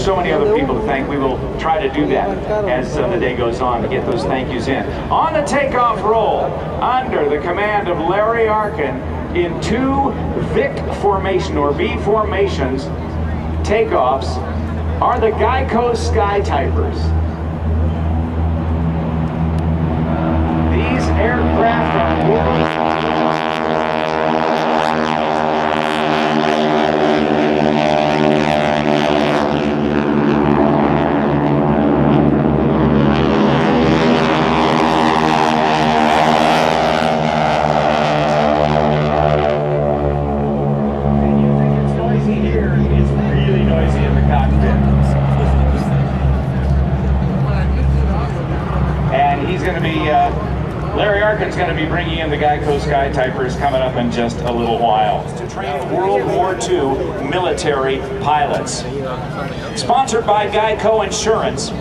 so many other people to thank. We will try to do that as the day goes on to get those thank yous in. On the takeoff roll, under the command of Larry Arkin, in 2 Vic formation or V formations takeoffs are the GEICO Skytypers. These aircraft are Larry Arkin's going to be bringing in the GEICO Skytypers coming up in just a little while to train World War II military pilots. Sponsored by GEICO Insurance.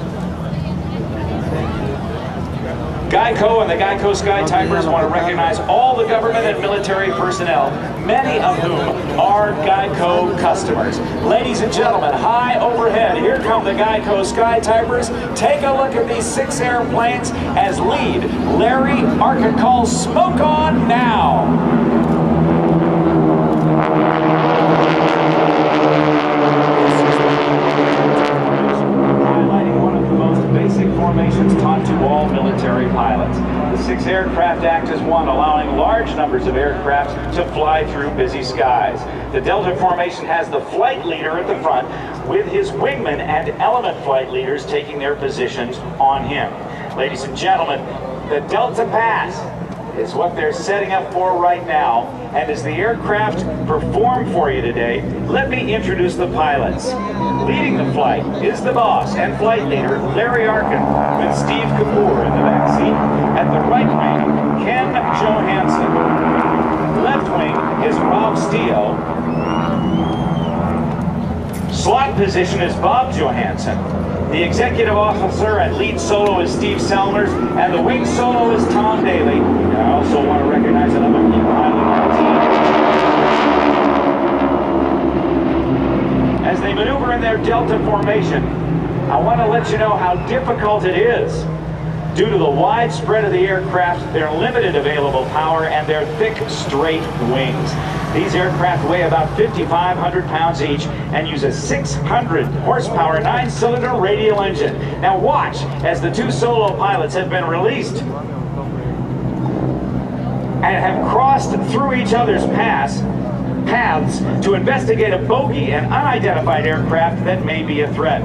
GEICO and the GEICO Skytypers want to recognize all the government and military personnel, many of whom are GEICO customers. Ladies and gentlemen, high overhead, here come the GEICO Skytypers. Take a look at these 6 airplanes as lead Larry Arkin calls smoke on now. Formations taught to all military pilots. The 6 aircraft act as one, allowing large numbers of aircraft to fly through busy skies. The Delta formation has the flight leader at the front, with his wingman and element flight leaders taking their positions on him. Ladies and gentlemen, the Delta Pass is what they're setting up for right now, and as the aircraft perform for you today, let me introduce the pilots. Leading the flight is the boss and flight leader, Larry Arkin, with Steve Kapoor in the back seat. At the right wing, Ken Johansson. Left wing is Rob Steele. Slot position is Bob Johansson. The executive officer and lead solo is Steve Selmers, and the wing solo is Tom Daly. And I also want to recognize another key pilot on the team. As they maneuver in their Delta formation, I want to let you know how difficult it is due to the wide spread of the aircraft, their limited available power, and their thick, straight wings. These aircraft weigh about 5,500 pounds each and use a 600 horsepower 9-cylinder radial engine. Now watch as the 2 solo pilots have been released and have crossed through each other's paths to investigate a bogey, an unidentified aircraft that may be a threat.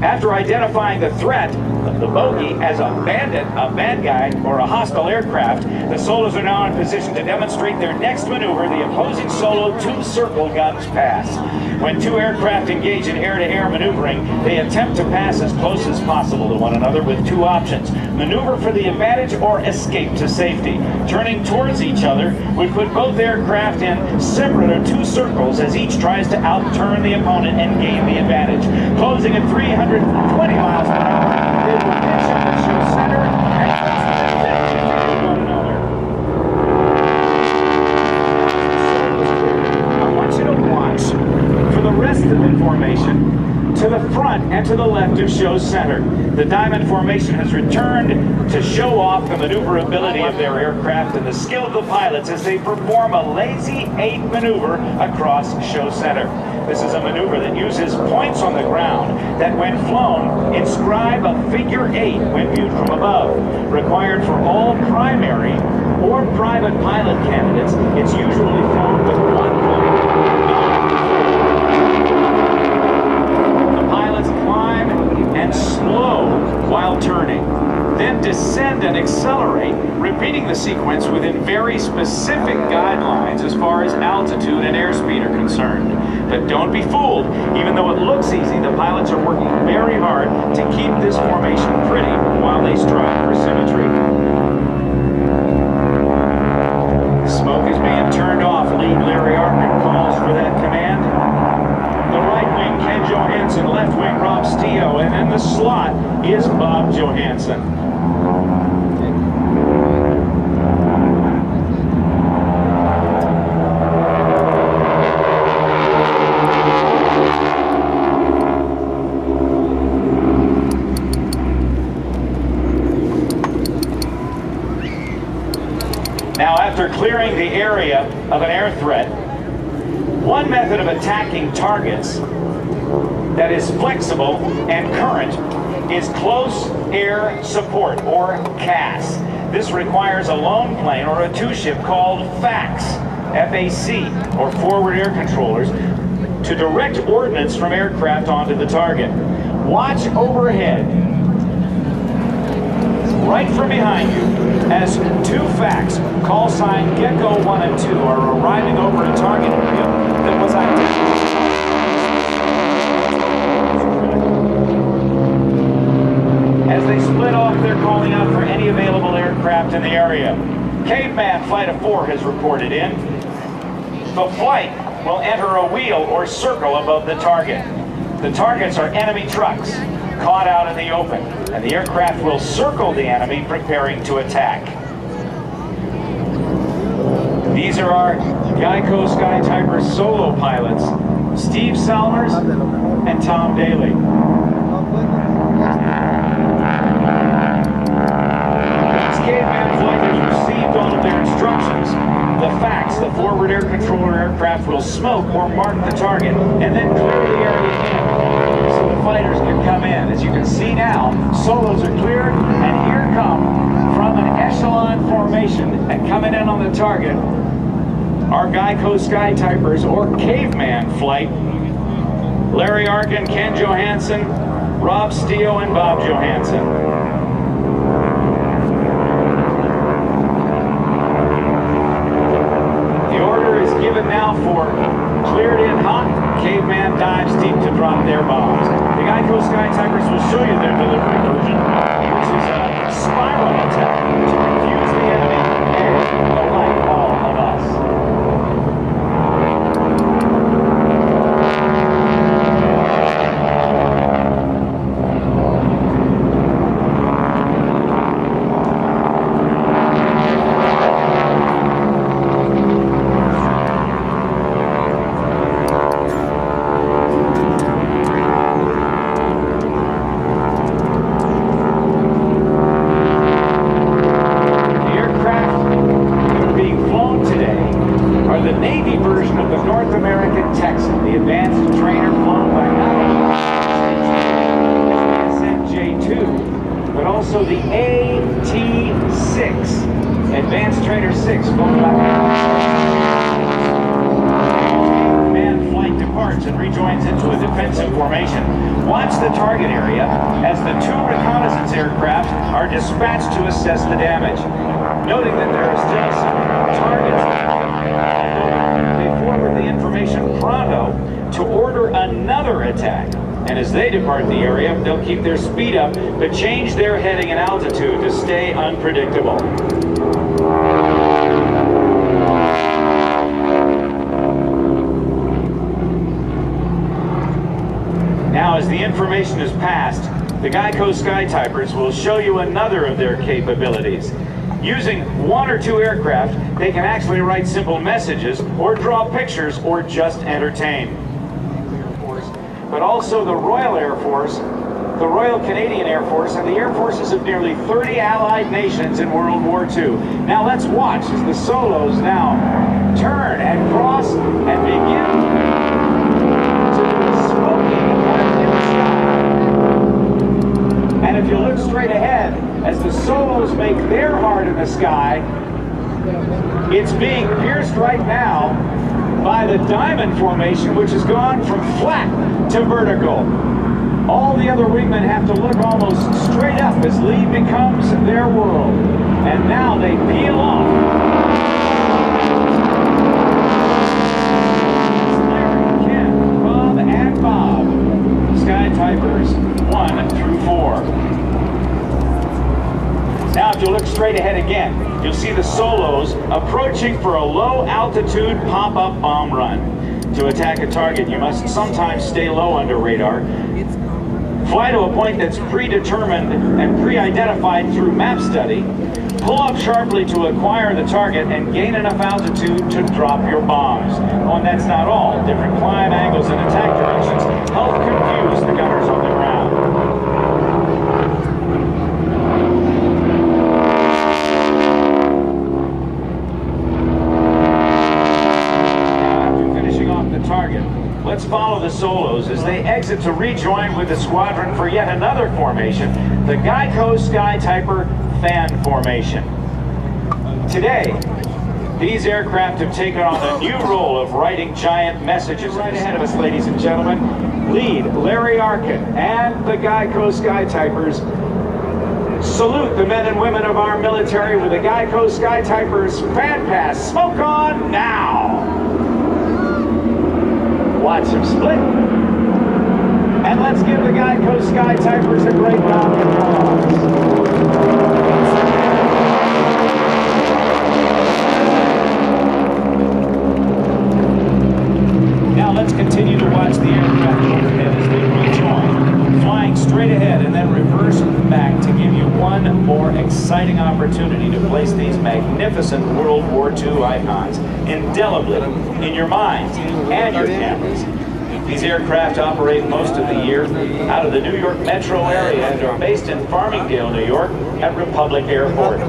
After identifying the threat, the bogey, as a bandit, a bad guy, or a hostile aircraft, the solos are now in position to demonstrate their next maneuver, the opposing solo 2 circle guns pass. When 2 aircraft engage in air-to-air maneuvering, they attempt to pass as close as possible to one another with 2 options: maneuver for the advantage or escape to safety. Turning towards each other would put both aircraft in separate or 2 circles as each tries to outturn the opponent and gain the advantage. Closing at 320 miles per hour, they will pitch at the show center and constantly one another. I want you to watch for the rest of the formation to the front and to the left of show center. The diamond formation has returned to show off the maneuverability of their aircraft and the skill of the pilots as they perform a lazy 8 maneuver across show center. This is a maneuver that uses points on the ground that, when flown, inscribe a figure 8 when viewed from above. Required for all primary or private pilot candidates, it's usually flown with 1 point. The pilots climb and slow while turning, then descend and accelerate, repeating the sequence within very specific guidelines as far as altitude and airspeed are concerned. But don't be fooled. Even though it looks easy, the pilots are working very hard to keep this formation pretty while they strive for symmetry. Smoke is being turned off. Lead Larry Arkin calls for that command. The right wing, Ken Johansson. Left wing, Rob Steele. And in the slot is Bob Johansson. after clearing the area of an air threat, one method of attacking targets that is flexible and current is close air support, or CAS. This requires a lone plane or a two-ship called FAC, F-A-C, or forward air controllers, to direct ordnance from aircraft onto the target. Watch overhead, right from behind you, as two FACs, call sign GEICO 1 and 2, are arriving over a target area that was identified. As they split off, they're calling out for any available aircraft in the area. Caveman Flight of 4 has reported in. The flight will enter a wheel or circle above the target. The targets are enemy trucks caught out in the open, and the aircraft will circle the enemy preparing to attack. These are our GEICO Skytypers solo pilots, Steve Salmers and Tom Daly. Once Caveman Flight has received all of their instructions, the FACs, the forward air controller aircraft, will smoke or mark the target and then clear the area so the fighters can come in. As you can see now, solos are cleared, and here come, from an echelon formation and coming in on the target, our GEICO Skytypers, or Caveman Flight, Larry Arkin, Ken Johansson, Rob Steele, and Bob Johansson. Given now for cleared in hot, Caveman dives deep to drop their bombs. The GEICO Skytypers will show you their delivery version, which is a spiral attack to confuse the enemy and delight all of us. The Navy version of the North American Texan, the advanced trainer flown by not only SNJ but also the AT-6, advanced trainer 6, flown by man flight departs and rejoins into a defensive formation. Watch the target area as the two reconnaissance aircraft are dispatched to assess the damage. Noting that there are still some targets, they forward the information pronto to order another attack. And as they depart the area, they'll keep their speed up, but change their heading and altitude to stay unpredictable. Now, as the information is passed, the GEICO Skytypers will show you another of their capabilities. Using one or two aircraft, they can actually write simple messages or draw pictures or just entertain. But also the Royal Air Force, the Royal Canadian Air Force, and the Air Forces of nearly 30 allied nations in World War II. Now let's watch as the solos now turn and cross and begin to do a smoking in the sky. And if you look straight ahead, as the solos make their heart in the sky, it's being pierced right now by the diamond formation, which has gone from flat to vertical. All the other wingmen have to look almost straight up as Lee becomes their world. And now they peel off. Larry, Ken, Bob, and Bob. Skytypers 1 through 4. Now, if you look straight ahead again, you'll see the solos approaching for a low-altitude pop-up bomb run. To attack a target, you must sometimes stay low under radar, fly to a point that's predetermined and pre-identified through map study, pull up sharply to acquire the target, and gain enough altitude to drop your bombs. Oh, and that's not all. Different climb angles and attack directions help confuse the gunners on the ground. to rejoin with the squadron for yet another formation, the GEICO Skytyper Fan Formation. Today, these aircraft have taken on the new role of writing giant messages. Right ahead of us, ladies and gentlemen, lead Larry Arkin and the GEICO Skytypers salute the men and women of our military with the GEICO Skytypers Fan Pass. Smoke on now! Watch them split. And let's give the GEICO Skytypers a great round of applause. Now let's continue to watch the aircraft overhead as they rejoin, flying straight ahead and then reverse back to give you one more exciting opportunity to place these magnificent World War II icons indelibly in your minds and your cameras. These aircraft operate most of the year out of the New York metro area and are based in Farmingdale, New York at Republic Airport.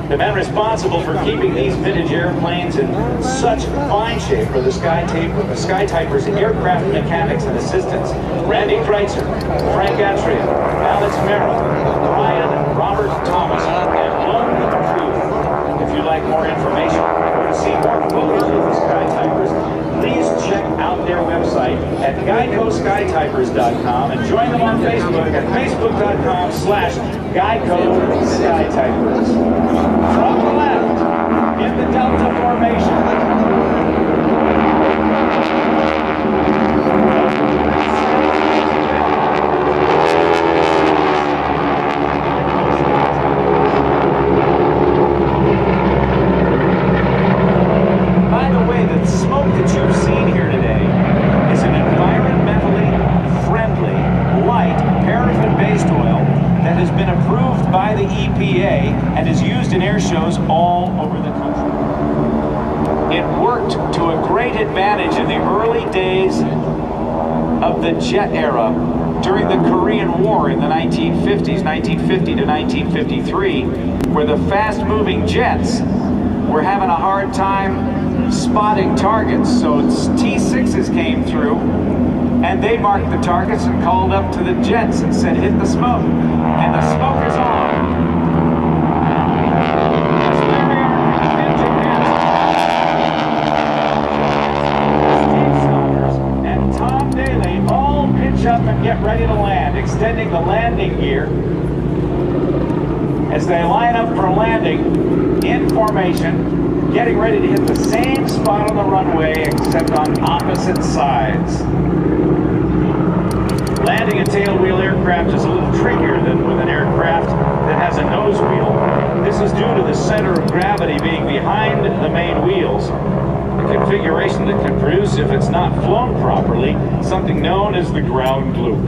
The men responsible for keeping these vintage airplanes in such fine shape are the Skytypers aircraft mechanics and assistants, Randy Kreitzer, Frank Atria, Alex Merrill, Ryan Robert Thomas, and Lone Truth. If you'd like more information or to see more photos of the Skytypers, please check out their website at GEICOSkytypers.com and join them on Facebook at facebook.com/GEICO Skytypers. From the left, in the Delta formation. By the EPA and is used in air shows all over the country. It worked to a great advantage in the early days of the jet era during the Korean War in the 1950s, 1950 to 1953, where the fast-moving jets were having a hard time spotting targets, so T-6s came through and they marked the targets and called up to the jets and said, hit the smoke. And the smoke is on. Steve Saunders and Tom Daly all pitch up and get ready to land, extending the landing gear as they line up for landing in formation, getting ready to hit the same spot on the runway except on opposite sides. Landing a tailwheel aircraft is a little trickier than with an aircraft that has a nose wheel. This is due to the center of gravity being behind the main wheels, a configuration that can produce, if it's not flown properly, something known as the ground loop.